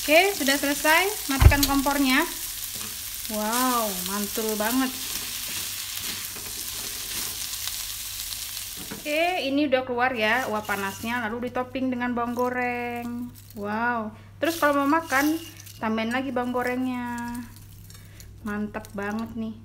Oke, sudah selesai. Matikan kompornya. Wow, mantul banget. Oke, ini udah keluar ya uap panasnya, lalu ditopping dengan bawang goreng. Wow, terus kalau mau makan tambahin lagi bawang gorengnya. Mantap banget nih.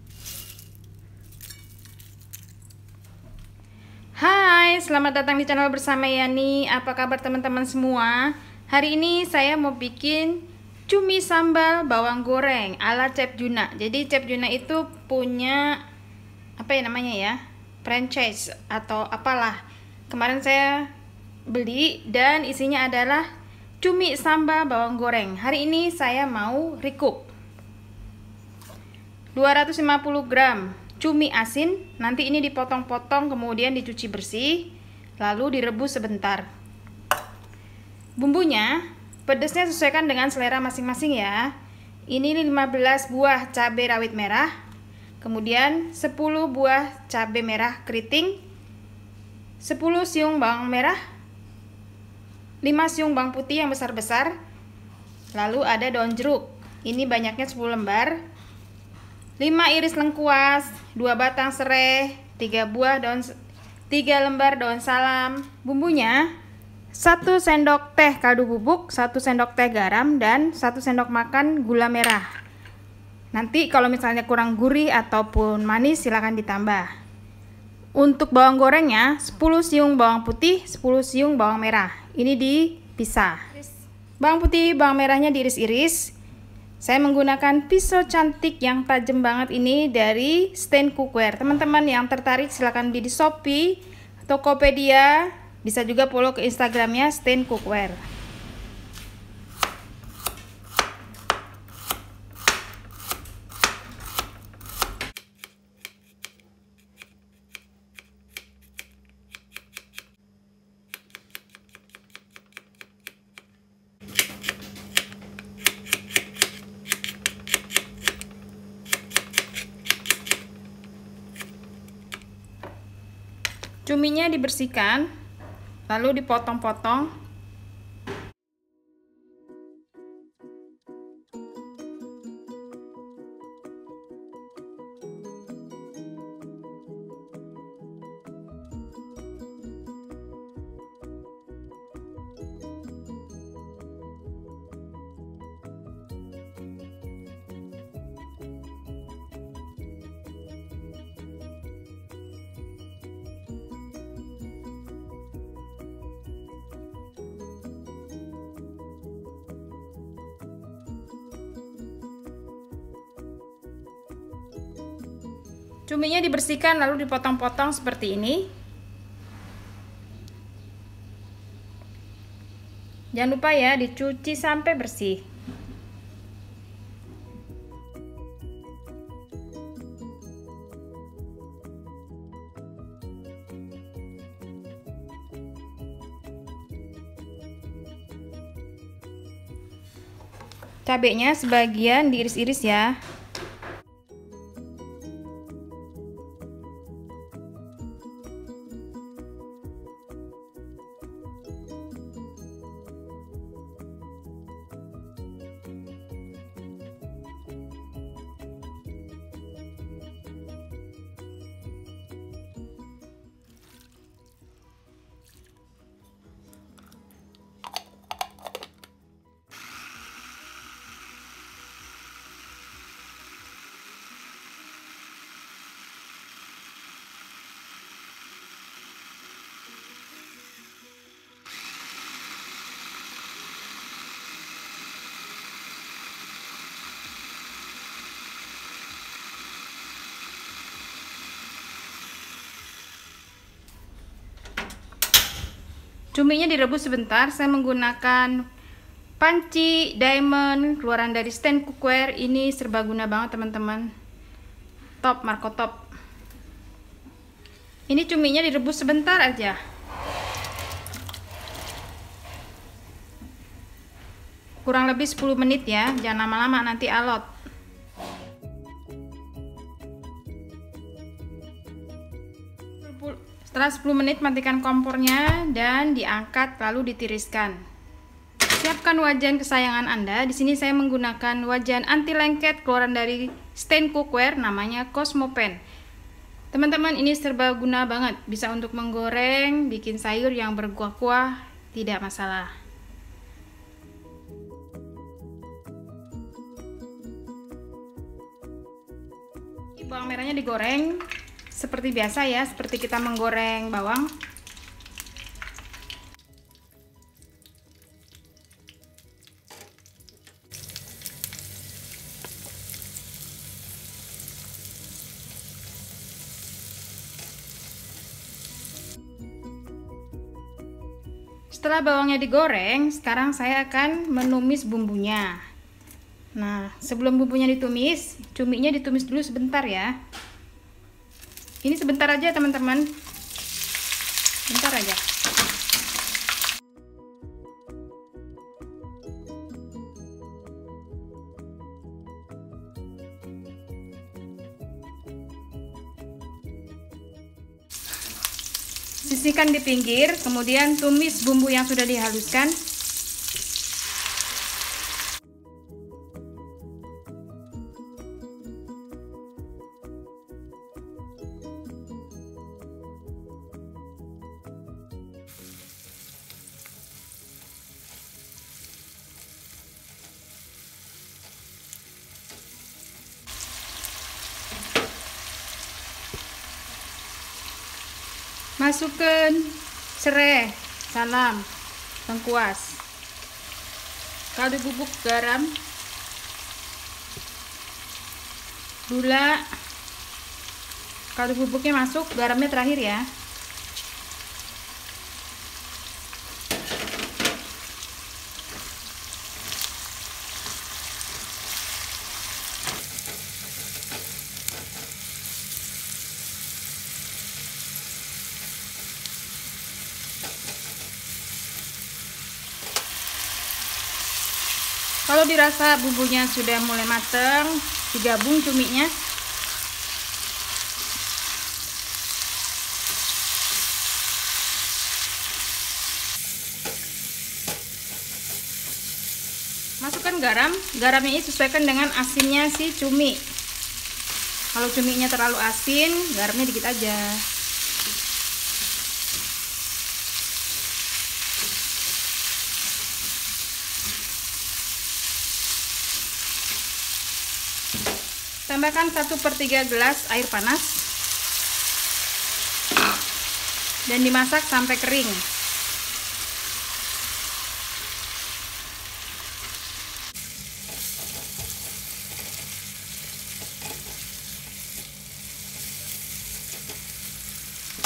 Hai, selamat datang di channel bersama Yani. Apa kabar teman-teman semua? Hari ini saya mau bikin cumi sambal bawang goreng ala Chef Juna. Jadi Chef Juna itu punya apa ya namanya ya, franchise atau apalah. Kemarin saya beli dan isinya adalah cumi sambal bawang goreng. Hari ini saya mau recook 250 gram cumi asin. Nanti ini dipotong-potong kemudian dicuci bersih, lalu direbus sebentar. Bumbunya pedasnya sesuaikan dengan selera masing-masing ya. Ini 15 buah cabai rawit merah, kemudian 10 buah cabai merah keriting, 10 siung bawang merah, 5 siung bawang putih yang besar-besar, lalu ada daun jeruk, ini banyaknya 10 lembar, 5 iris lengkuas, 2 batang serai, 3 lembar daun salam. Bumbunya 1 sendok teh kaldu bubuk, 1 sendok teh garam, dan 1 sendok makan gula merah. Nanti kalau misalnya kurang gurih ataupun manis silahkan ditambah. Untuk bawang gorengnya 10 siung bawang putih, 10 siung bawang merah. Ini dipisah. Bawang putih, bawang merahnya diiris-iris. Saya menggunakan pisau cantik yang tajam banget ini dari Stand Cookware. Teman-teman yang tertarik silahkan beli di Shopee, Tokopedia, bisa juga follow ke Instagramnya Stand Cookware. Cuminya dibersihkan, lalu dipotong-potong. Cuminya dibersihkan lalu dipotong-potong seperti ini. Jangan lupa ya dicuci sampai bersih. Cabenya sebagian diiris-iris ya. Cuminya direbus sebentar. Saya menggunakan panci diamond keluaran dari Stand Cookware. Ini serbaguna banget teman-teman. Top, Marco top. Ini cuminya direbus sebentar aja. Kurang lebih 10 menit ya. Jangan lama-lama nanti alot. Setelah 10 menit matikan kompornya dan diangkat lalu ditiriskan. Siapkan wajan kesayangan Anda. Di sini saya menggunakan wajan anti lengket keluaran dari Stain Cookware, namanya Cosmopan. Teman-teman, ini serba guna banget. Bisa untuk menggoreng, bikin sayur yang berkuah-kuah, tidak masalah. Bawang merahnya digoreng seperti biasa ya, seperti kita menggoreng bawang. Setelah bawangnya digoreng, sekarang saya akan menumis bumbunya. Nah, sebelum bumbunya ditumis, cuminya ditumis dulu sebentar ya. Ini sebentar aja teman-teman. Bentar aja. Sisihkan di pinggir, kemudian tumis bumbu yang sudah dihaluskan. Masukkan serai, salam, lengkuas, kaldu bubuk, garam, gula. Kaldu bubuknya masuk, garamnya terakhir ya. Kalau dirasa bumbunya sudah mulai mateng, digabung cuminya. Masukkan garam. Garamnya ini sesuaikan dengan asinnya si cumi. Kalau cuminya terlalu asin, garamnya dikit aja. Tambahkan 1/3 gelas air panas dan dimasak sampai kering.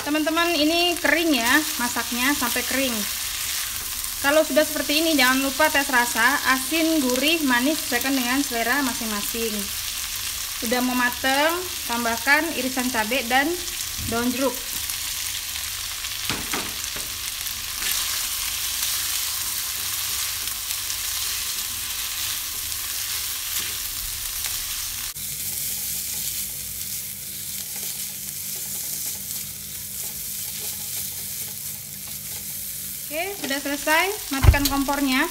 Teman-teman, ini kering ya, masaknya sampai kering. Kalau sudah seperti ini, jangan lupa tes rasa, asin, gurih, manis, sesuaikan dengan selera masing-masing. Udah mau mateng, tambahkan irisan cabai dan daun jeruk. Oke, sudah selesai. Matikan kompornya.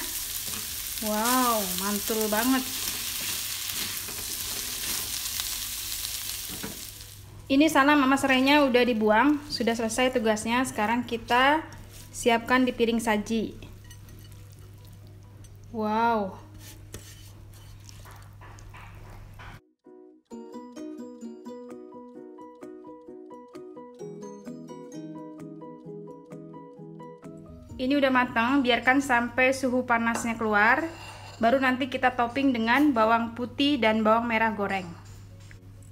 Wow, mantul banget. Ini salam sama serainya udah dibuang, sudah selesai tugasnya. Sekarang kita siapkan di piring saji. Wow. Ini udah matang, biarkan sampai suhu panasnya keluar. Baru nanti kita topping dengan bawang putih dan bawang merah goreng.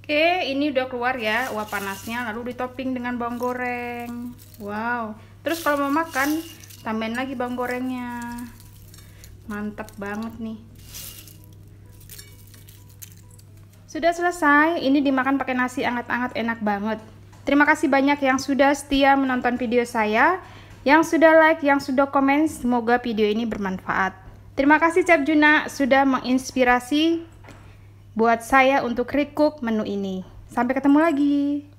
Oke, ini udah keluar ya uap panasnya, lalu ditopping dengan bawang goreng. Wow, terus kalau mau makan, tambahin lagi bawang gorengnya. Mantap banget nih. Sudah selesai, ini dimakan pakai nasi anget-anget, enak banget. Terima kasih banyak yang sudah setia menonton video saya, yang sudah like, yang sudah komen. Semoga video ini bermanfaat. Terima kasih Chef Juna sudah menginspirasi buat saya untuk recook menu ini. Sampai ketemu lagi.